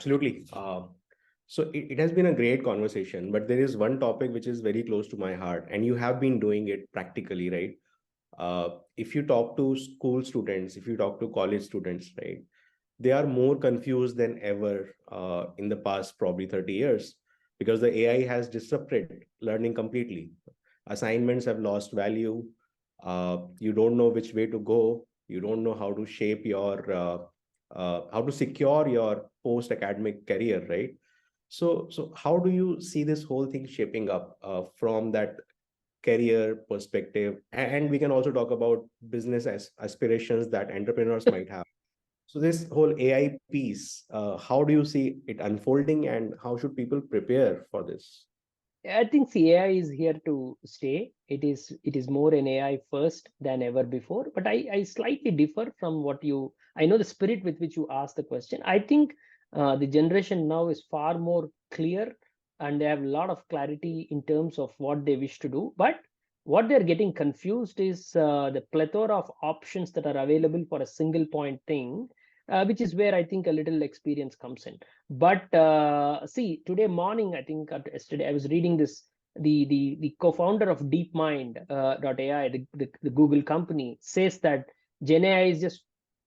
Absolutely. So it has been a great conversation, but there is one topic which is very close to my heart, and you have been doing it practically, right? If you talk to school students, if you talk to college students, right, they are more confused than ever in the past probably 30 years because the AI has disrupted learning completely. Assignments have lost value. You don't know which way to go. You don't know how to shape your how to secure your post academic career, right? So how do you see this whole thing shaping up from that career perspective? And we can also talk about business as aspirations that entrepreneurs might have. So this whole AI piece, how do you see it unfolding, and how should people prepare for this? I think the AI is here to stay. It is more an AI first than ever before. But I slightly differ from what you. I know the spirit with which you asked the question. I think the generation now is far more clear, and they have a lot of clarity in terms of what they wish to do. But what they're getting confused is the plethora of options that are available for a single point thing, which is where I think a little experience comes in. But see, today morning, I think yesterday, I was reading this. The co-founder of DeepMind .ai, the Google company, says that Gen AI is just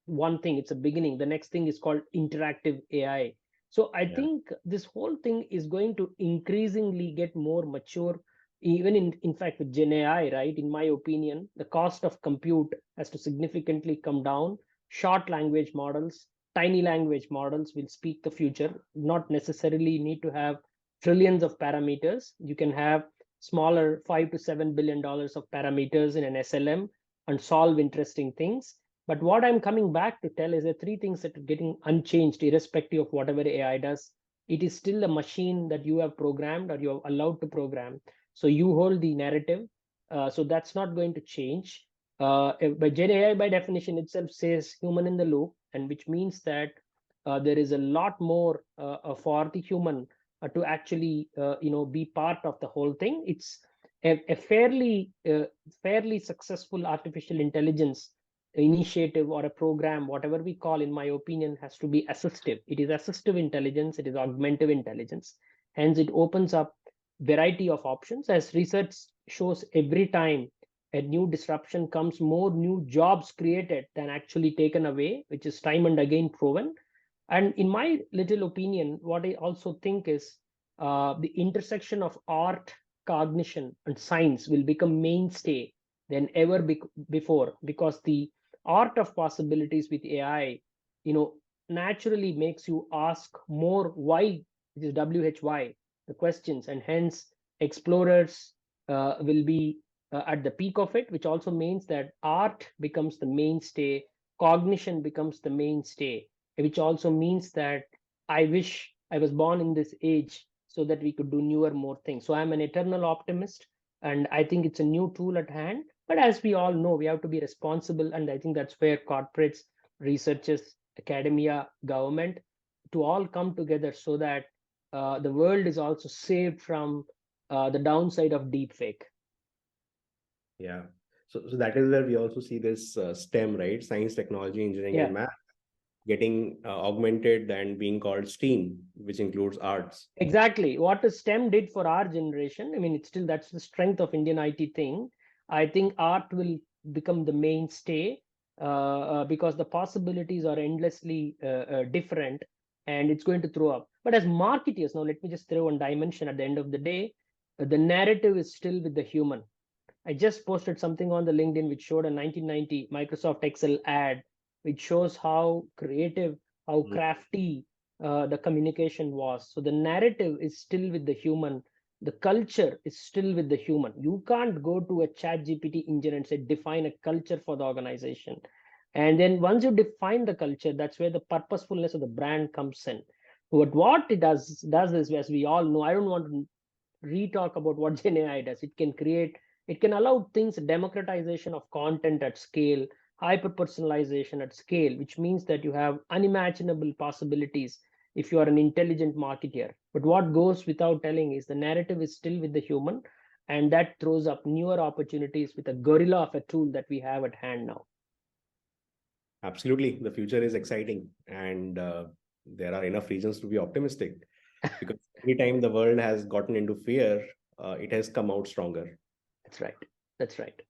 one thing. It's a beginning. The next thing is called interactive AI. So I Yeah. think this whole thing is going to increasingly get more mature. Even in fact, with Gen AI, right? In my opinion, the cost of compute has to significantly come down. Short language models, tiny language models will speak the future, not necessarily need to have trillions of parameters. You can have smaller $5 to $7 billion of parameters in an SLM and solve interesting things. But what I'm coming back to tell is the three things that are getting unchanged, irrespective of whatever AI does. It is still a machine that you have programmed or you're allowed to program. So you hold the narrative. So that's not going to change. But Gen AI, by definition itself, says human in the loop, and which means that there is a lot more for the human to actually be part of the whole thing. It's a fairly successful artificial intelligence initiative or a program, whatever we call, in my opinion, has to be assistive. It is assistive intelligence, it is augmentative intelligence. Hence it opens up variety of options. As research shows, every time a new disruption comes, more new jobs created than actually taken away, which is time and again proven. And in my little opinion, what I also think is the intersection of art, cognition, and science will become mainstay than ever before, because the art of possibilities with AI, you know, naturally makes you ask more why, which is WHY, the questions, and hence explorers will be at the peak of it, which also means that art becomes the mainstay, cognition becomes the mainstay, which also means that I wish I was born in this age so that we could do newer, more things. So I'm an eternal optimist, and I think it's a new tool at hand. But as we all know, we have to be responsible, and I think that's where corporates, researchers, academia, government, to all come together so that the world is also saved from the downside of deepfake. Yeah. So that is where we also see this STEM, right? Science, technology, engineering, Yeah. and math getting augmented and being called STEAM, which includes arts. Exactly. What the STEM did for our generation, I mean, it's still, that's the strength of Indian IT thing. I think art will become the mainstay because the possibilities are endlessly different, and it's going to throw up. But as marketeers, now let me just throw one dimension at the end of the day. The narrative is still with the human. I just posted something on the LinkedIn which showed a 1990 Microsoft Excel ad, which shows how creative, how Mm. crafty the communication was. So the narrative is still with the human. The culture is still with the human. You can't go to a chat GPT engine and say, define a culture for the organization. And then once you define the culture, that's where the purposefulness of the brand comes in. But what it does is, as we all know, I don't want to re-talk about what Gen AI does. It can allow things, democratization of content at scale, hyper personalization at scale, which means that you have unimaginable possibilities if you are an intelligent marketeer. But what goes without telling is the narrative is still with the human, and that throws up newer opportunities with a gorilla of a tool that we have at hand now. Absolutely. The future is exciting. And there are enough reasons to be optimistic, because anytime the world has gotten into fear, it has come out stronger. That's right. That's right.